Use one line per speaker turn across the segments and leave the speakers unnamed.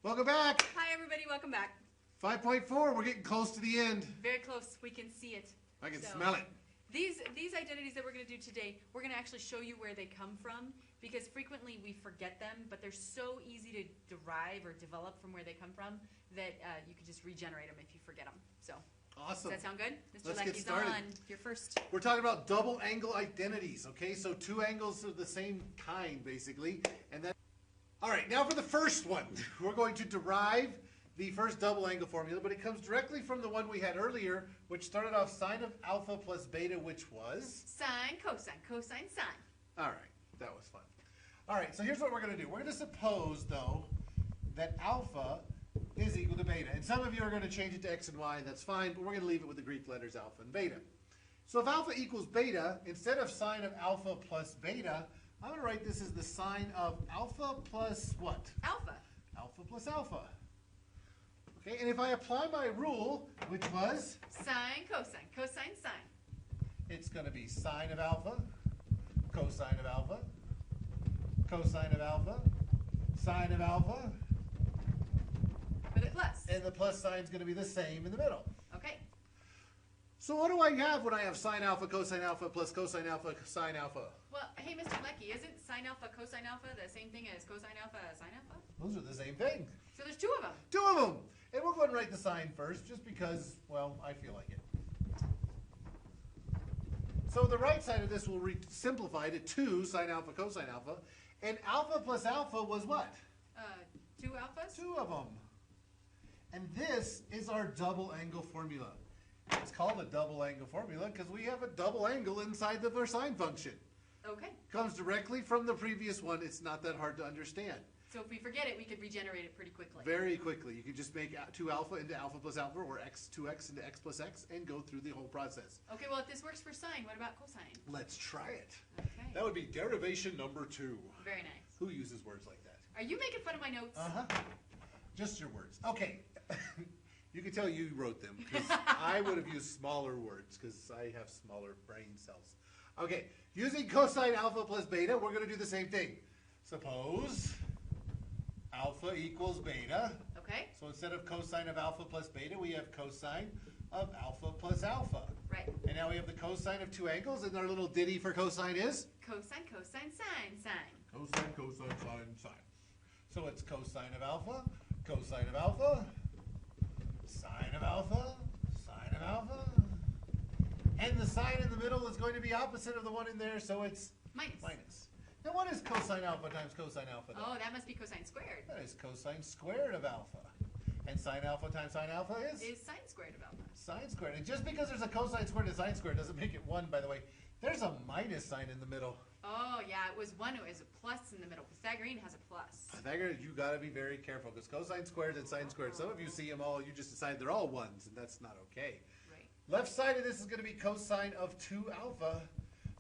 Welcome back.
Hi everybody, welcome back.
5.4, we're getting close to the end.
Very close, we can see it.
I can smell it.
These identities that we're going to do today, we're going to actually show you where they come from, because frequently we forget them, but they're so easy to derive or develop from where they come from that you can just regenerate them if you forget them. So,
awesome.
Does that sound good? Mr.
Let's
Lecky's
get started.
on. You're first.
We're talking about double angle identities, okay? So two angles of the same kind, basically. And then, all right, now for the first one. We're going to derive the first double angle formula, but it comes directly from the one we had earlier, which started off sine of alpha plus beta, which was?
Sine, cosine, cosine, sine.
All right, that was fun. All right, so here's what we're going to do. We're going to suppose, though, that alpha is equal to beta. And some of you are going to change it to x and y, and that's fine, but we're going to leave it with the Greek letters alpha and beta. So if alpha equals beta, instead of sine of alpha plus beta, I'm going to write this as the sine of alpha plus what?
Alpha.
Alpha plus alpha. Okay, and if I apply my rule, which was?
Sine, cosine, cosine, sine.
It's going to be sine of alpha, cosine of alpha, cosine of alpha, sine of alpha.
With a plus.
And the plus sign is going to be the same in the middle.
Okay.
So what do I have when I have sine alpha, cosine alpha, plus cosine alpha, sine alpha?
Well, hey, Mr. Lecky, isn't sine alpha, cosine alpha the same thing as cosine alpha, sine alpha?
Those are the same thing.
So there's two of them.
Two of them. And we'll go ahead and write the sign first, just because, well, I feel like it. So the right side of this will simplify to 2 sine alpha, cosine alpha. And alpha plus alpha was what?
Two alphas?
Two of them. And this is our double angle formula. It's called a double angle formula because we have a double angle inside of our sine function.
Okay.
Comes directly from the previous one. It's not that hard to understand.
So if we forget it, we could regenerate it pretty quickly.
Very quickly. You could just make 2 alpha into alpha plus alpha, or 2x into x plus x, and go through the whole process.
Okay, well, if this works for sine, what about cosine?
Let's try it.
Okay.
That would be derivation number 2.
Very nice.
Who uses words like that?
Are you making fun of my notes?
Uh-huh. Just your words. Okay. You can tell you wrote them, because I would have used smaller words, because I have smaller brain cells. Okay, using cosine alpha plus beta, we're going to do the same thing. Suppose alpha equals beta.
Okay.
So instead of cosine of alpha plus beta, we have cosine of alpha plus alpha.
Right.
And now we have the cosine of two angles, and our little ditty for cosine is?
Cosine, cosine, sine, sine.
Cosine, cosine, sine, sine. So it's cosine of alpha, cosine of alpha, sine of alpha, sine of alpha. And the sign in the middle is going to be opposite of the one in there, so it's?
Minus.
Minus. Now what is cosine alpha times cosine alpha then?
Oh, that must be cosine squared.
That is cosine squared of alpha. And sine alpha times sine alpha is?
Is sine squared of alpha.
Sine squared. And just because there's a cosine squared and a sine squared doesn't make it 1, by the way. There's a minus sign in the middle.
Oh, yeah, it was 1. It was a plus in the middle. Pythagorean has a plus.
Pythagorean, you got to be very careful because cosine squared and sine squared, some of you see them all, you just decide they're all 1s, and that's not okay.
Right.
Left side of this is going to be cosine of 2 alpha.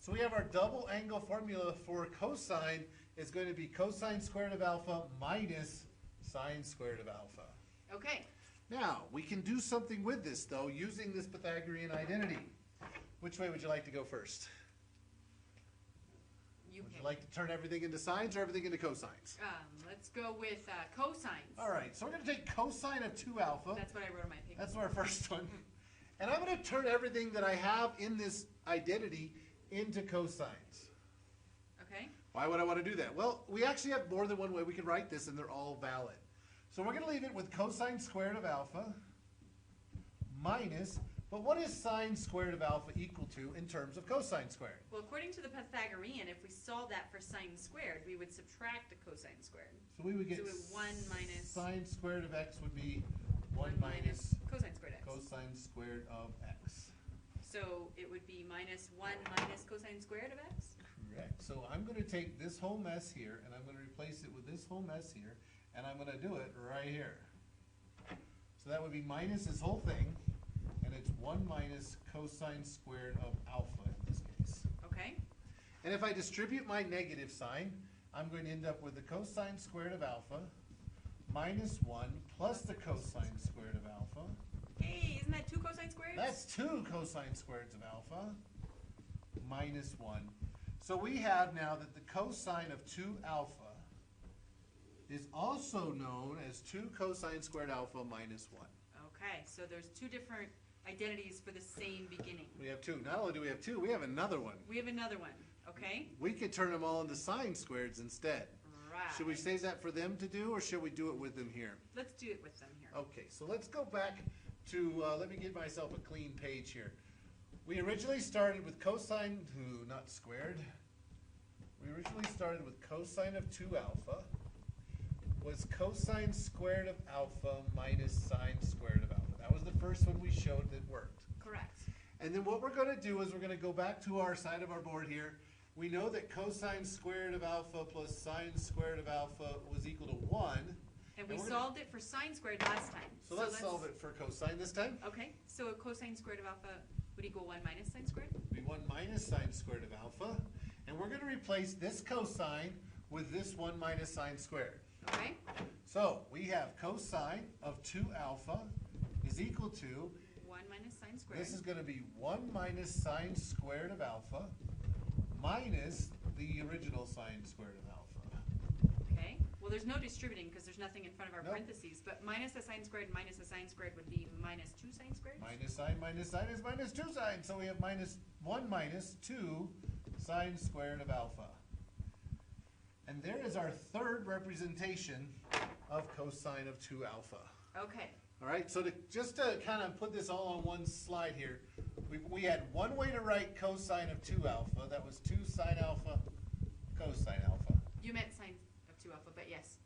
So we have our double angle formula for cosine is going to be cosine squared of alpha minus sine squared of alpha.
Okay.
Now, we can do something with this, though, using this Pythagorean identity. Which way would you like to go first?
Would
you like to turn everything into sines or everything into cosines?
Let's go with cosines.
All right, so we're going to take cosine of 2 alpha.
That's what I wrote on my paper.
That's our first one. And I'm going to turn everything that I have in this identity into cosines.
Okay.
Why would I want to do that? Well, we actually have more than one way we can write this, and they're all valid. So we're going to leave it with cosine squared of alpha minus, but what is sine squared of alpha equal to in terms of cosine squared?
Well, according to the Pythagorean, if we solve that for sine squared, we would subtract the cosine squared.
So we would get
So 1 minus
sine squared of x would be 1 minus
cosine squared x.
Cosine squared of x.
So it would be minus 1 minus cosine squared of x?
Correct. So I'm going to take this whole mess here, and I'm going to replace it with this whole mess here, and I'm going to do it right here. So that would be minus this whole thing, and it's 1 minus cosine squared of alpha in this case.
Okay.
And if I distribute my negative sign, I'm going to end up with the cosine squared of alpha minus 1 plus the cosine squared of alpha.
Hey, isn't that 2 cosine squareds?
That's 2 cosine squareds of alpha minus 1. So we have now that the cosine of 2 alpha is also known as 2 cosine squared alpha minus 1.
Okay, so there's two different identities for the same beginning.
We have 2. Not only do we have 2, we have another one.
We have another one, okay?
We could turn them all into sine squareds instead.
Right.
Should we save that for them to do, or should we do it with them here?
Let's do it with them here.
Okay, so let's go back to, let me get myself a clean page here. We originally started with cosine, not squared. We originally started with cosine of 2 alpha was cosine squared of alpha minus sine squared of alpha. That was the first one we showed that worked.
Correct.
And then what we're going to do is we're going to go back to our side of our board here. We know that cosine squared of alpha plus sine squared of alpha was equal to 1.
And we solved it for sine squared last time.
So let's solve it for cosine this time.
Okay, so a cosine squared of alpha would equal 1 minus sine squared?
It'd be 1 minus sine squared of alpha. And we're going to replace this cosine with this 1 minus sine squared.
Okay.
So we have cosine of 2 alpha is equal to
1 minus sine squared.
This is going to be 1 minus sine squared of alpha minus the original sine squared of alpha.
Okay. Well, there's no distributing because there's nothing in front of our parentheses. But minus a sine squared minus a sine squared would be minus 2 sine squared?
Minus sine is minus 2 sine. So we have minus 1 minus 2 sine squared of alpha. And there is our third representation of cosine of 2 alpha.
Okay.
All right, so just to kind of put this all on one slide here, we had one way to write cosine of 2 alpha. That was 2 sine alpha cosine alpha.
You meant sine of 2 alpha, but yes.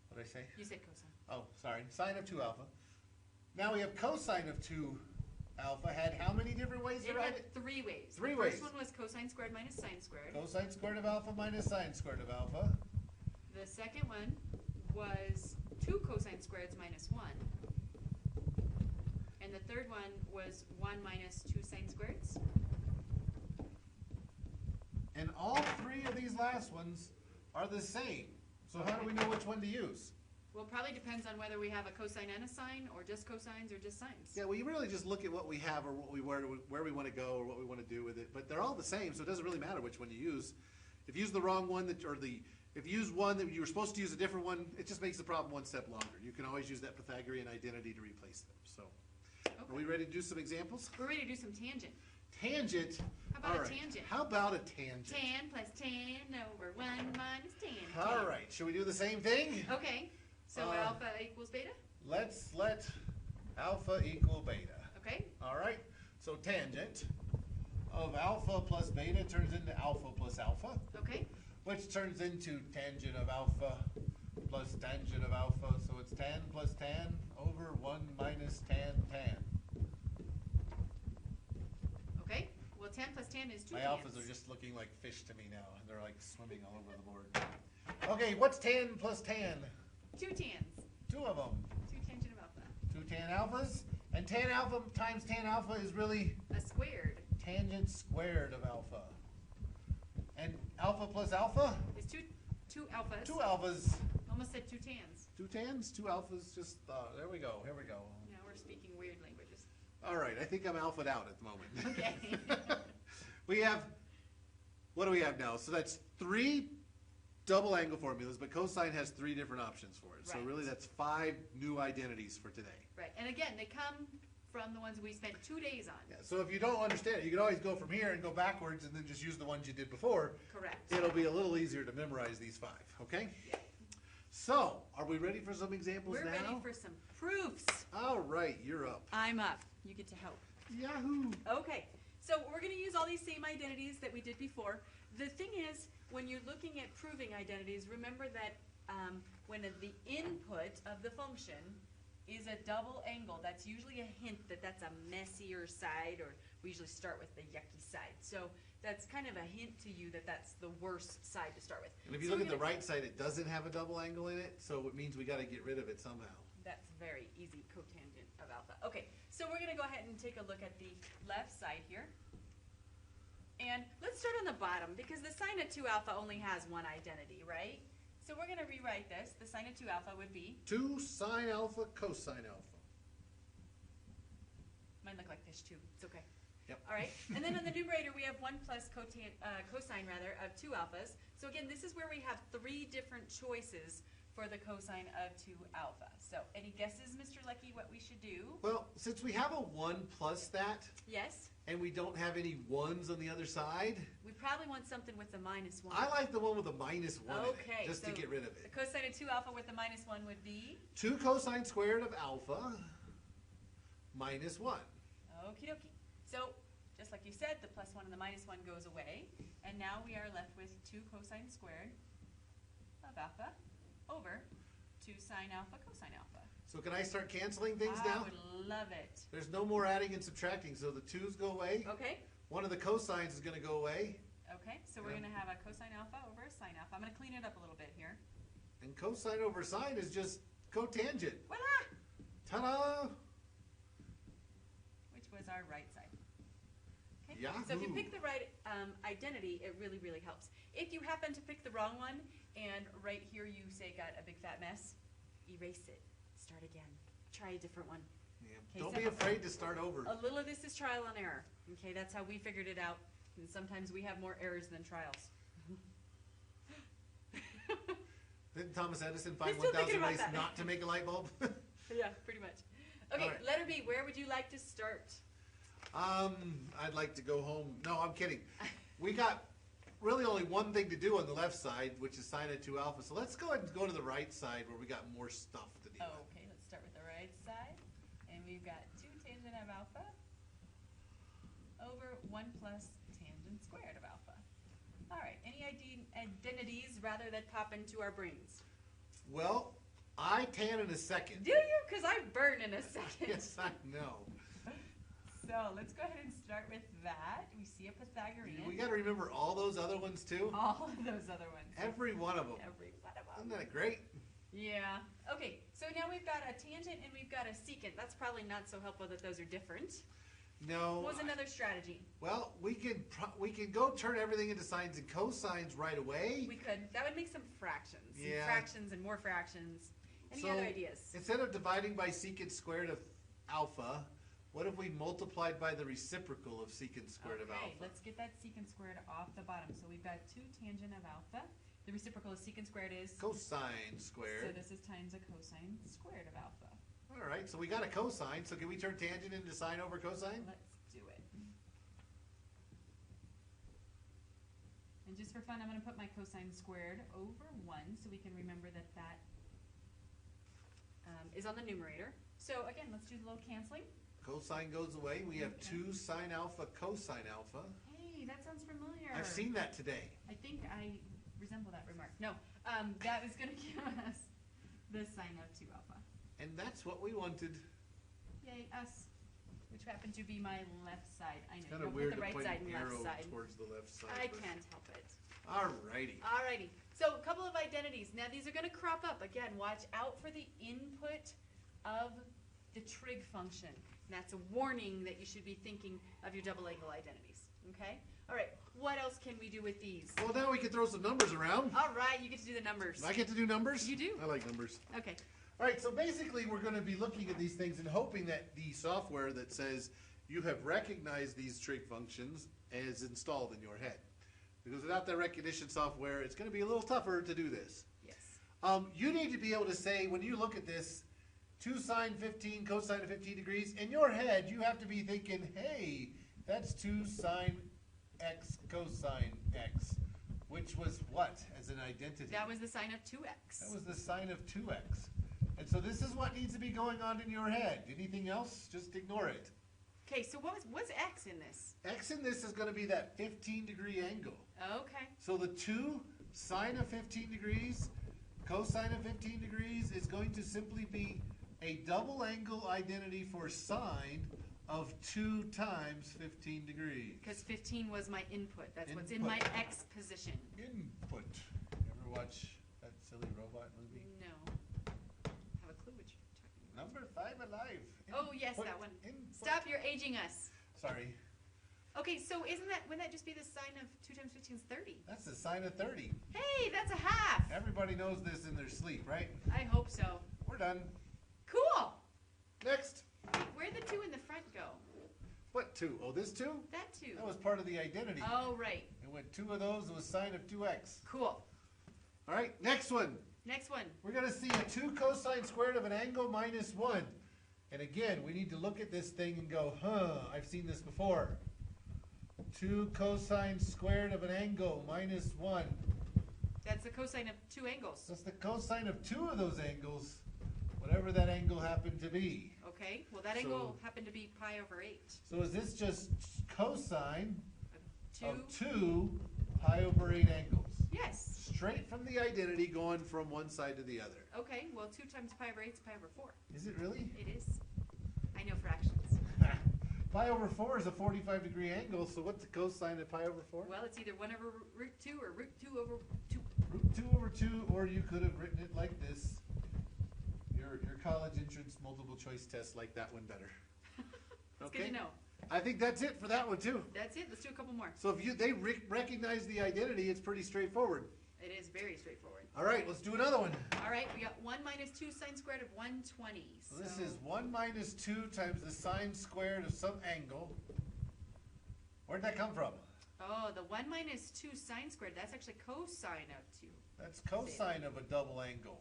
What did I say?
You said cosine.
Oh, sorry. Sine of 2 alpha. Now we have cosine of 2 alpha. Had how many different ways to write it?
3 ways.
Three
the
ways.
first one was cosine squared minus sine squared.
Cosine squared of alpha minus sine squared of alpha.
The second one was 2 cosine squareds minus 1. And the third one was 1 minus 2 sine squareds.
And all 3 of these last ones are the same. So how do we know which one to use?
Well, it probably depends on whether we have a cosine and a sine, or just cosines, or just sines.
Yeah, well, you really just look at what we have, or where we want to go, or what we want to do with it. But they're all the same, so it doesn't really matter which one you use. If you use the wrong one, if you use one that you were supposed to use a different one, it just makes the problem one step longer. You can always use that Pythagorean identity to replace them. So, Are we ready to do some examples?
We're ready to do some tangent.
Tangent.
How about
all
a
right.
tangent?
How about a tangent?
Tan plus tan over 1 minus tan.
All right. Should we do the same thing?
Okay. So alpha equals beta?
Let's let alpha equal beta.
Okay.
All right. So tangent of alpha plus beta turns into alpha plus alpha.
Okay.
Which turns into tangent of alpha plus tangent of alpha. So it's tan plus tan over 1 minus tan tan.
Okay. Well, tan plus tan is 2
My
tans.
alphas are just looking like fish to me now. They're like swimming all over the board. Okay, what's tan plus tan?
2 tans.
2 of them.
2 tangent of alpha.
2 tan alphas. And tan alpha times tan alpha is really
A squared
tangent squared of alpha. And alpha plus alpha?
is 2 alphas.
2 alphas.
Almost said 2 tans.
2 tans? 2 alphas. Just, there we go. Here we go.
Now we're speaking weird languages.
All right, I think I'm alphaed out at the moment.
Okay.
We have, what do we have now? So that's 3 double angle formulas, but cosine has 3 different options for it. So
Right.
really that's 5 new identities for today.
Right. And again, they come from the ones we spent 2 days on.
Yeah, so if you don't understand it, you can always go from here and go backwards and then just use the ones you did before.
Correct.
It'll be a little easier to memorize these 5, okay?
Yeah.
So, are we ready for some examples
We're
now?
ready for some proofs.
All right, you're up.
I'm up. You get to help.
Yahoo!
Okay, so we're going to use all these same identities that we did before. The thing is, when you're looking at proving identities, remember that when the input of the function is a double angle, that's usually a hint that that's a messier side, or we usually start with the yucky side. So that's kind of a hint to you that that's the worst side to start with.
And if you
So
look
we're
at the
gonna-
right side, it doesn't have a double angle in it, so it means we got to get rid of it somehow.
That's very easy, cotangent of alpha. Okay, so we're gonna go ahead and take a look at the left side here. And let's start on the bottom, because the sine of 2 alpha only has one identity, right? So we're gonna rewrite this. The sine of 2 alpha would be,
2 sine alpha cosine alpha.
mine look like this too, it's okay.
Yep.
All right, and then on the numerator, we have 1 plus cosine rather of 2 alphas. So again, this is where we have 3 different choices for the cosine of 2 alpha. So any guesses, Mr. Lecky, what we should do?
Well, since we have a 1 plus that,
Yes?
and we don't have any 1s on the other side,
We probably want something with the minus 1.
I like the one with a minus 1 in
Okay,
it, just to
so
get rid of
The
it.
cosine of 2 alpha with the minus 1 would be?
2 cosine squared of alpha minus 1.
Okie dokie. So, just like you said, the plus 1 and the minus 1 goes away. And now we are left with 2 cosine squared of alpha over 2 sine alpha cosine alpha.
So can I start canceling things
I
now?
would love it.
There's no more adding and subtracting, so the 2's go away.
Okay?
One of the cosines is going to go away,
Okay, so we're going to have a cosine alpha over a sine alpha. I'm going to clean it up a little bit here.
and cosine over sine is just cotangent.
Voila!
Ta-da!
Which was our right side. Okay? So if you
Yahoo!
pick the right identity, it really, really helps. If you happen to pick the wrong one, and right here you say got a big fat mess, erase it. Start again. Try a different one.
Yeah.
Okay,
Don't
so-
be afraid to start over.
A little of this is trial and error. Okay, that's how we figured it out. And sometimes we have more errors than trials.
Didn't Thomas Edison find
He's still
1,000
thinking about
ways
that.
not to make a light bulb?
Yeah, pretty much. Okay,
All right.
letter B, where would you like to start?
I'd like to go home. No, I'm kidding. We got really only one thing to do on the left side, which is sine of 2 alpha. So let's go ahead and go to the right side where we got more stuff to deal with.
Okay, let's start with the right side. And we've got 2 tangent of alpha over 1 plus tangent squared of alpha. All right, any identities rather that pop into our brains?
Well, I tan in a second.
Do you? Because I burn in a second.
Yes, I know.
So let's go ahead and start with that. We see a Pythagorean.
We got to remember all those other ones too.
All of those other ones.
Every one of them.
Every one of
Isn't
them.
that great?
Yeah. Okay, so now we've got a tangent and we've got a secant. That's probably not so helpful that those are different.
No.
What was another strategy?
Well, we can go turn everything into sines and cosines right away.
We could. That would make some fractions. Some
Yeah.
fractions and more fractions. Any other ideas?
Instead of dividing by secant squared of alpha, what if we multiplied by the reciprocal of secant squared of
Okay,
alpha?
let's get that secant squared off the bottom. So we've got 2 tangent of alpha. The reciprocal of secant squared is?
Cosine
So
squared.
this is times a cosine squared of alpha.
All right, so we got a cosine. So can we turn tangent into sine over cosine?
Let's do it. And just for fun, I'm going to put my cosine squared over 1 so we can remember that that is on the numerator. So again, let's do a little canceling.
Cosine goes away. We have
Okay.
2 sine alpha cosine alpha.
Hey, that sounds familiar.
I've seen that today.
I think I resemble that remark. No, that is going to give us the sine of 2 alpha.
And that's what we wanted.
Yay, us. Which happened to be my left side. I know,
It's
you
kind of
don't
weird
put
to
the right
point
side
an
and
arrow
left side.
towards the left side.
I
but-
can't help it.
Alrighty.
Alrighty, so a couple of identities. Now these are going to crop up. Again, watch out for the input of the trig function. And that's a warning that you should be thinking of your double angle identities. Okay? Alright, what else can we do with these?
Well, now we can throw some numbers around.
Alright, you get to do the numbers.
I get to do numbers?
You do.
I like numbers.
Okay.
All right, so basically we're going to be looking at these things and hoping that the software that says you have recognized these trig functions is installed in your head. Because without that recognition software, it's going to be a little tougher to do this.
Yes.
You need to be able to say, when you look at this, 2 sine 15 cosine of 15 degrees, in your head you have to be thinking, hey, that's 2 sine x cosine x, which was what as an identity?
That was the sine of 2x.
That was the sine of 2x. And so this is what needs to be going on in your head. Anything else, just ignore it.
Okay, so what's x in this?
X in this is going to be that 15-degree angle.
Okay.
So the 2 sine of 15 degrees, cosine of 15 degrees is going to simply be a double angle identity for sine of 2 times 15 degrees.
Because 15 was my input. That's what's in my
Input.
x position.
Input. Ever watch that silly robot movie?
No. Have a clue what you're talking about.
Number 5 alive.
Oh, yes,
Input,
that one.
input.
Stop, you're aging us.
Sorry.
Okay, so wouldn't that just be the sine of 2 times 15 is 30?
That's the sine of 30.
Hey, that's a half.
Everybody knows this in their sleep, right?
I hope so.
We're done.
Cool.
Next.
Where'd the 2 in the front go?
What 2? Oh, this 2?
That 2.
That was part of the identity.
Oh, right.
And when 2 of those was sine of 2x.
Cool.
All right, next one.
Next one.
We're going to see a 2 cosine squared of an angle minus 1. And again, we need to look at this thing and go, I've seen this before. 2 cosine squared of an angle minus 1.
That's the cosine of two angles.
That's the cosine of 2 of those angles, whatever that angle happened to be.
Okay, well that angle happened to be pi over 8.
So is this just cosine
Two.
of 2 pi over 8 angles?
Yes.
Straight from the identity going from one side to the other.
Okay, well 2 times pi over 8 is pi over 4.
Is it really?
It is. I know fractions.
Pi over 4 is a 45-degree angle, so what's the cosine of pi over 4?
Well, it's either 1 over root 2 or root 2 over 2.
Root 2 over 2, or you could have written it like this. Your college entrance multiple choice test liked that one better.
It's good to know.
I think that's it for that one too.
That's it. Let's do a couple more.
So if they recognize the identity, it's pretty straightforward.
It is very straightforward.
All right, let's do another one.
All right, we got 1 minus 2 sine squared of 120.
So this is 1 minus 2 times the sine squared of some angle. Where'd that come from?
Oh, the 1 minus 2 sine squared, that's actually cosine of 2.
That's cosine of a double angle.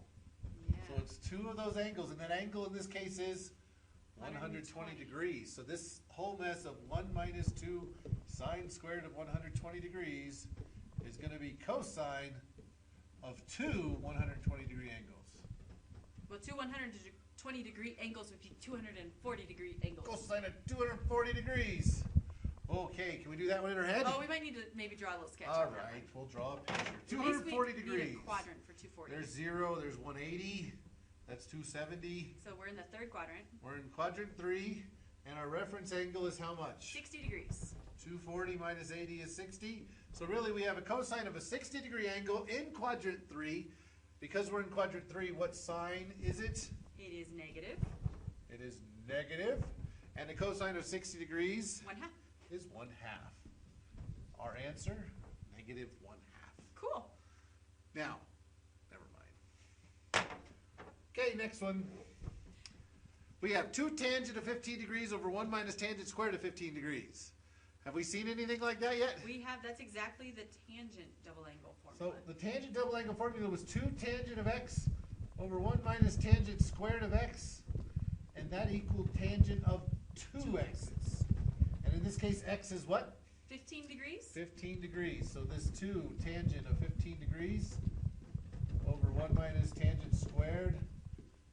Yeah.
So it's 2 of those angles, and that angle in this case is 120 degrees. So this whole mess of 1 minus 2 sine squared of 120 degrees is going to be cosine of 2 120-degree angles.
Well, 2 120-degree angles would be 240-degree angles.
Cosine of 240 degrees. Okay, can we do that one in our head?
Oh, we might need to maybe draw a little sketch.
All
on that
right,
one.
we'll draw a picture.
At least
240
we
degrees.
Need a quadrant for 240.
There's 0, there's 180, that's 270.
So we're in the third quadrant.
We're in quadrant 3, and our reference angle is how much?
60 degrees.
240 minus 80 is 60. So really we have a cosine of a 60-degree angle in quadrant 3. Because we're in quadrant 3, what sign is it?
It is negative.
It is negative. And the cosine of 60 degrees
1/2.
is 1/2. Our answer, negative 1/2.
Cool.
Now, never mind. Okay, next one. We have 2 tangent of 15 degrees over 1 minus tangent squared of 15 degrees. Have we seen anything like that yet?
We have, that's exactly the tangent double angle
So
formula.
the tangent double angle formula was 2 tangent of x over 1 minus tangent squared of x, and that equaled tangent of 2x's. And in this case, x is what?
15 degrees?
15 degrees. So this 2 tangent of 15 degrees over 1 minus tangent squared,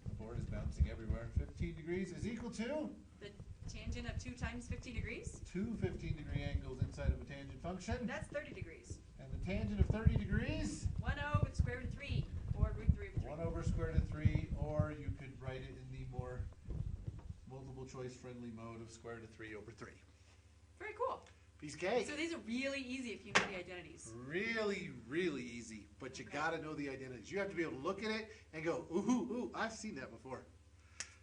the board is bouncing everywhere, 15 degrees is equal to?
The tangent of 2 times 15 degrees?
2 15-degree angles inside of a tangent function.
That's 30 degrees.
And the tangent of 30 degrees?
1 over square root of 3, or root 3 over 3.
1 over square root of 3, or you could write it in the more multiple choice friendly mode of square root of 3 over 3.
Very cool.
Piece of cake.
So these are really easy if you know the identities.
Really, really easy, but you
Okay.
gotta know the identities. You have to be able to look at it and go, ooh, I've seen that before.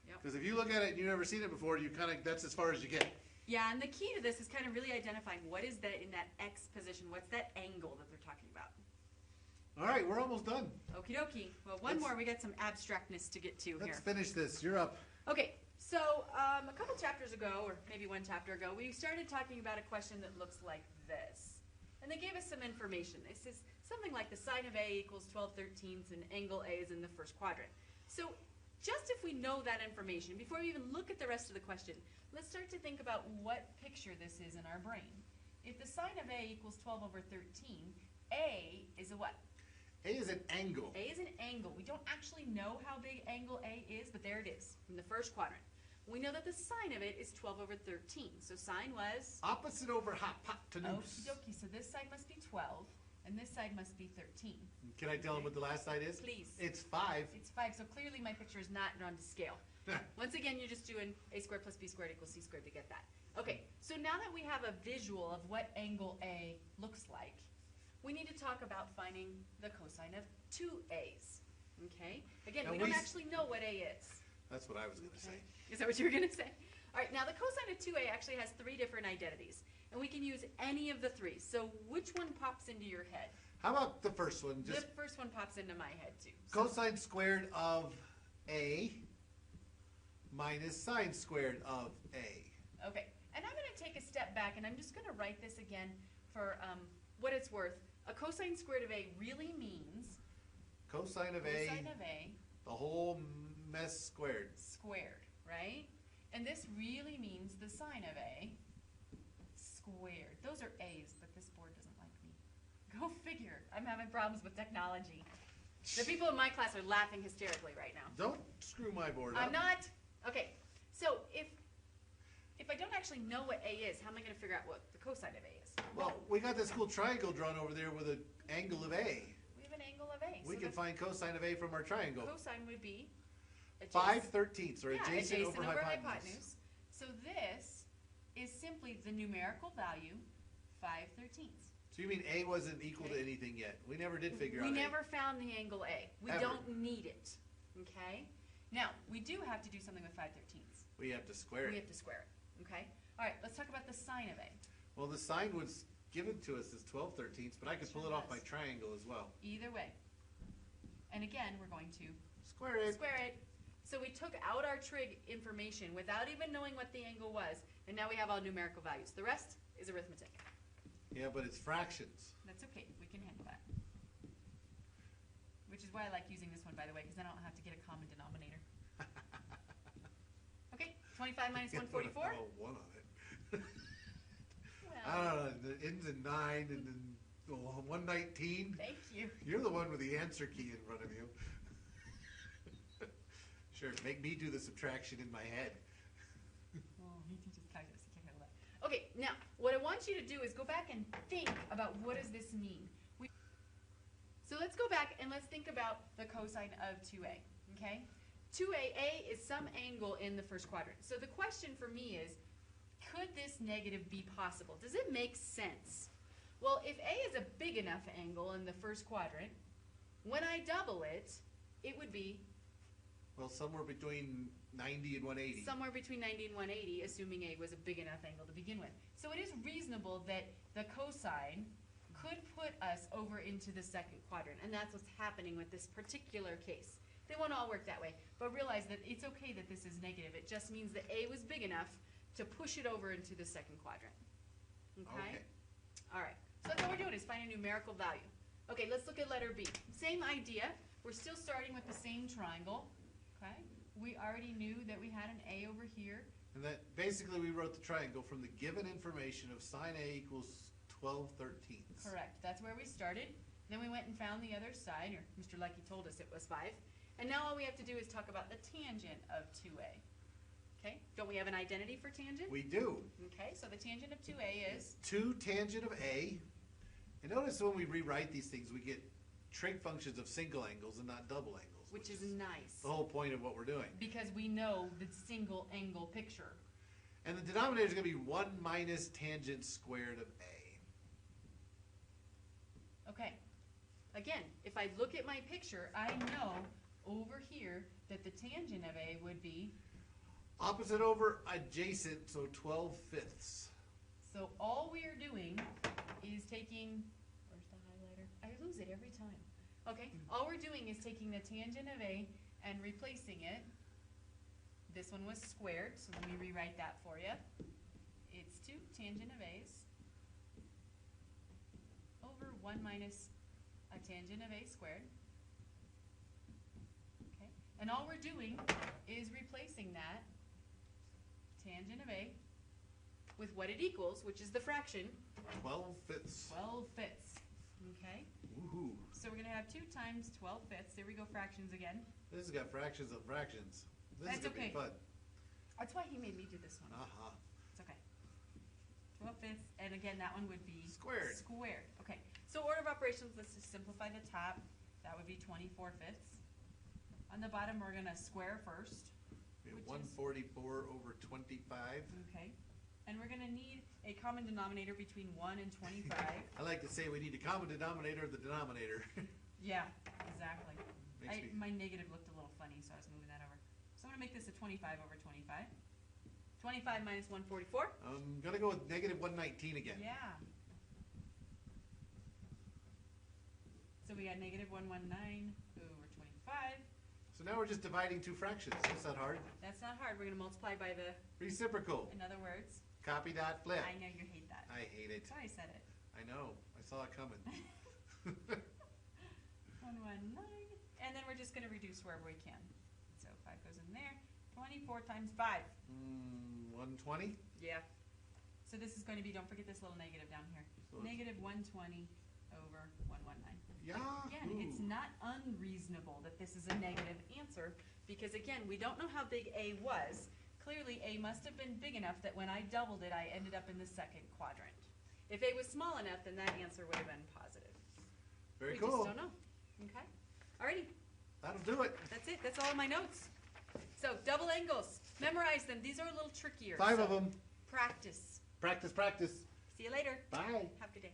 Yep.
Because if you look at it and you've never seen it before, you kind of, that's as far as you get.
Yeah, and the key to this is kind of really identifying what is that in that x position, what's that angle that they're talking about.
All right, we're almost done.
Okie dokie. Well, one more, we got some abstractness to get to
Let's
here.
finish this. You're up.
Okay, so a couple chapters ago, or maybe one chapter ago, we started talking about a question that looks like this. And they gave us some information. It says something like the sine of A equals 12/13 and angle A is in the first quadrant. So just if we know that information, before we even look at the rest of the question, let's start to think about what picture this is in our brain. If the sine of A equals 12 over 13, A is a what?
A is an angle.
A is an angle. We don't actually know how big angle A is, but there it is in the first quadrant. We know that the sine of it is 12 over 13. So sine was?
Opposite over hypotenuse.
Okie dokie. So this side must be 12, and this side must be 13.
Can I tell them what the last side is?
Please.
It's 5.
It's 5, so clearly my picture is not drawn to scale. Once again, you're just doing a squared plus b squared equals c squared to get that. Okay, so now that we have a visual of what angle A looks like, we need to talk about finding the cosine of 2 A's. Okay? Again,
Now
we don't actually know what A is.
That's what I was going to say.
Is that what you were going to say? All right, now the cosine of 2A actually has 3 different identities, and we can use any of the 3. So which one pops into your head?
How about the first one?
The
Just
first one pops into my head, too. So
cosine squared of A minus sine squared of A.
okay, and I'm going to take a step back, and I'm just going to write this again for what it's worth. A cosine squared of A really means
cosine of
cosine of A
the whole mess squared.
squared, right? And this really means the sine of A squared. Those are A's, but this board doesn't like me. Go figure. I'm having problems with technology. The people in my class are laughing hysterically right now.
Don't screw my board up.
I'm not. Okay, so if I don't actually know what A is, how am I going to figure out what the cosine of A is?
Well, we got this cool triangle drawn over there with an angle of A.
We have an angle of A.
We
so
can find cosine of A from our triangle.
cosine would be
5/13 or
yeah,
adjacent over hypotenuse.
hypotenuse. So this is simply the numerical value 5/13.
So you mean A wasn't equal to
Okay.
anything yet? We never did figure out
We
A.
never found the angle A. We
Ever.
don't need it. Okay? Now, we do have to do something with 5/13.
We have to square
We
it.
have to square it. Okay? All right, let's talk about the sine of A.
Well, the sine was given to us as 12/13, but I could pull
Sure
it off my
was.
triangle as well.
Either way. And again, we're going to
Square it.
square it. So we took out our trig information without even knowing what the angle was, and now we have all numerical values. The rest is arithmetic.
Yeah, but it's fractions.
That's okay, we can handle that. Which is why I like using this one, by the way, because then I don't have to get a common denominator. Okay, 25 minus 144?
Oh, 1 on it. I
Well,
don't know, the ends in 9 and then 119.
thank you.
You're the one with the answer key in front of you. Sure, make me do the subtraction in my head.
Oh, he teaches calculus, he can't handle that. Okay, now, what I want you to do is go back and think about what does this mean. So let's go back and let's think about the cosine of 2a, okay? 2a is some angle in the first quadrant. So the question for me is, could this negative be possible? Does it make sense? Well, if a is a big enough angle in the first quadrant, when I double it, it would be
Well, somewhere between 90 and 180.
somewhere between 90 and 180, assuming a was a big enough angle to begin with. So it is reasonable that the cosine could put us over into the second quadrant, and that's what's happening with this particular case. They won't all work that way, but realize that it's okay that this is negative. It just means that a was big enough to push it over into the second quadrant. Okay? All right, so that's all we're doing is find a numerical value. Okay, let's look at letter B. Same idea. We're still starting with the same triangle. Okay, we already knew that we had an A over here.
And that basically we wrote the triangle from the given information of sine A equals 12/13.
Correct, that's where we started. Then we went and found the other side, or Mr. Lucky told us it was 5. And now all we have to do is talk about the tangent of 2A. Okay, don't we have an identity for tangent?
We do.
Okay, so the tangent of 2A is
2 tangent of A. And notice when we rewrite these things, we get trig functions of single angles and not double angles.
which is nice,
the whole point of what we're doing.
because we know the single angle picture.
And the denominator is going to be 1 minus tangent squared of A.
Okay, again, if I look at my picture, I know over here that the tangent of A would be,
Opposite over adjacent, so 12/5.
so all we are doing is taking, where's the highlighter? I lose it every time. Okay, all we're doing is taking the tangent of A and replacing it. This one was squared, so let me rewrite that for you. It's 2 tangent of A's over 1 minus a tangent of A squared. Okay, and all we're doing is replacing that tangent of A with what it equals, which is the fraction,
12/5.
12/5. Okay,
Woohoo.
so we're gonna have 2 times 12/5. There we go, fractions again.
This has got fractions of fractions. This
That's
is going to
okay.
be fun.
That's why he made me do this one.
Uh-huh.
It's okay. 12/5, and again, that one would be
Squared.
Squared. Okay. So order of operations. Let's just simplify the top. That would be 24/5. On the bottom, we're gonna square first.
We have
Which is-
144 over 25.
Okay. And we're gonna need a common denominator between 1 and 25.
I like to say we need a common denominator of the denominator.
Yeah, exactly.
Makes me-
My negative looked a little funny, so I was moving that over. So I'm gonna make this a 25 over 25. 25 minus 144.
I'm going to go with negative 119 again.
Yeah. So we got negative 119 over 25.
So now we're just dividing 2 fractions. That's not hard.
That's not hard. We're gonna multiply by the,
Reciprocal.
in other words.
Copy that, flip.
I know you hate that.
I hate it.
That's why I said it.
I know. I saw it coming.
119 and then we're just gonna reduce wherever we can. So 5 goes in there, 24 times 5.
120?
Yeah. So this is going to be, don't forget this little negative down here. Negative 120 over 119.
Yahoo!
Again, it's not unreasonable that this is a negative answer, because again, we don't know how big A was. Clearly, A must have been big enough that when I doubled it, I ended up in the second quadrant. If A was small enough, then that answer would have been positive.
Very
We
cool.
just don't know. Okay? Alrighty,
That'll do it.
that's it. That's all of my notes. So, double angles. Memorize them. These are a little trickier.
5
so
of them.
Practice.
Practice, practice.
See you later.
Bye.
Have a good day.